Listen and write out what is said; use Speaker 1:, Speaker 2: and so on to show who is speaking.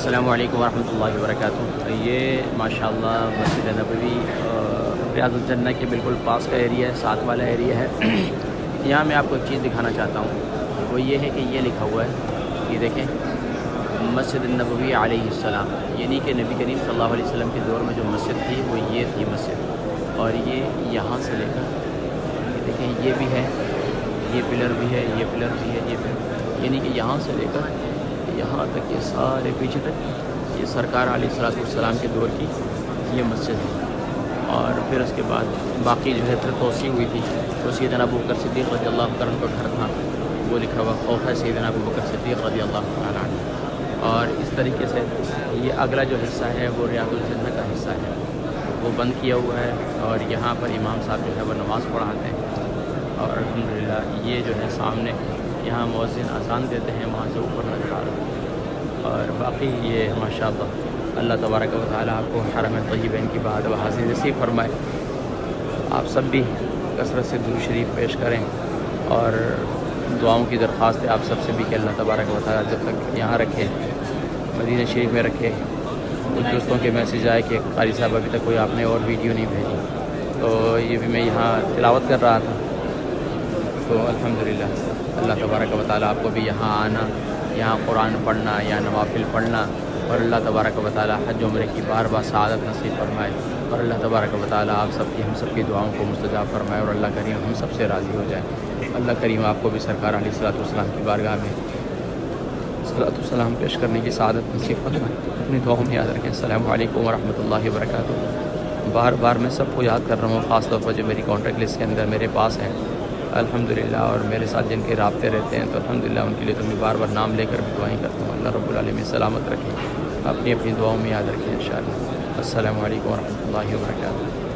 Speaker 1: السلام علیکم ورحمۃ اللہ وبرکاتہ۔ یہ ماشاءاللہ مسجد نبوی ریاض الجنہ کے بالکل پاس کا ایریا ہے، ساتھ والا ایریا ہے۔ یہاں میں آپ کو ایک چیز دکھانا چاہتا ہوں، وہ یہ ہے کہ یہ لکھا ہوا ہے، یہ دیکھیں مسجد النبوی علیہ السلام، یعنی کہ نبی کریم صلی اللہ علیہ وسلم کے دور میں جو مسجد تھی وہ یہ تھی مسجد، اور یہ یہاں سے لے کر یہ دیکھیں، یہ بھی ہے، یہ پلر بھی ہے، یہ پلر بھی ہے، یہ پلر، یعنی کہ یہاں سے لے کر یہاں تک یہ سارے پیچھے تک یہ سرکار علیہ الصلوۃ والسلام کے دور کی یہ مسجد ہے۔ اور پھر اس کے بعد باقی جو ہے پھر توسیع ہوئی تھی، تو سیدنا ابو بکر صدیق رضی اللہ عنہ کا گھر تھا، وہ لکھا ہوا خوف ہے سیدنا ابو بکر صدیق رضی اللہ عنہ۔ اور اس طریقے سے یہ اگلا جو حصہ ہے وہ ریاض الجنہ کا حصہ ہے، وہ بند کیا ہوا ہے، اور یہاں پر امام صاحب جو ہے وہ نماز پڑھاتے ہیں، اور الحمدللہ یہ جو ہے سامنے یہاں مؤذن اذان دیتے ہیں، وہاں سے اوپر نظر آ رہا ہے۔ اور باقی یہ ماشاءاللہ اللہ تبارک و تعالیٰ آپ کو حرم طیبین کی بعد و حاضر نصیب فرمائے۔ آپ سب بھی کثرت سے درود شریف پیش کریں، اور دعاؤں کی درخواست ہے آپ سب سے بھی کہ اللہ تبارک و تعالیٰ جب تک یہاں رکھے، مدینہ شریف میں رکھے۔ کچھ دوستوں کے میسیج آئے کہ قاری صاحب ابھی تک کوئی آپ نے اور ویڈیو نہیں بھیجی، تو یہ بھی میں یہاں تلاوت کر رہا تھا، تو الحمدللہ اللہ تبارک و تعالیٰ آپ کو بھی یہاں آنا، یہاں قرآن پڑھنا یا نوافل پڑھنا، اور اللہ تبارک و تعالیٰ حج عمرے کی بار بار سعادت نصیب فرمائے، اور اللہ تبارک و تعالیٰ آپ سب کی ہم سب کی دعاؤں کو مستجاب فرمائے، اور اللہ کریم ہم سب سے راضی ہو جائے۔ اللہ کریم آپ کو بھی سرکار علیہ الصلوۃ والسلام کی بارگاہ میں صلاۃ والسلام پیش کرنے کی سعادت نصیب فرمائے، اپنی دعاؤں میں یاد رکھیں۔ السلام علیکم ورحمۃ اللہ وبرکاتہ۔ بار بار میں سب کو یاد کر رہا ہوں، خاص طور پر جو میری کانٹیکٹ لسٹ کے اندر میرے پاس ہیں الحمدللہ، اور میرے ساتھ جن کے رابطے رہتے ہیں، تو الحمدللہ ان کے لیے تو میں بار بار نام لے کر بھی دعائیں کرتا ہوں۔ اللہ رب العالمین سلامت رکھیں، اپنی اپنی دعاؤں میں یاد رکھیں انشاءاللہ۔ السلام علیکم ورحمۃ اللہ وبرکاتہ۔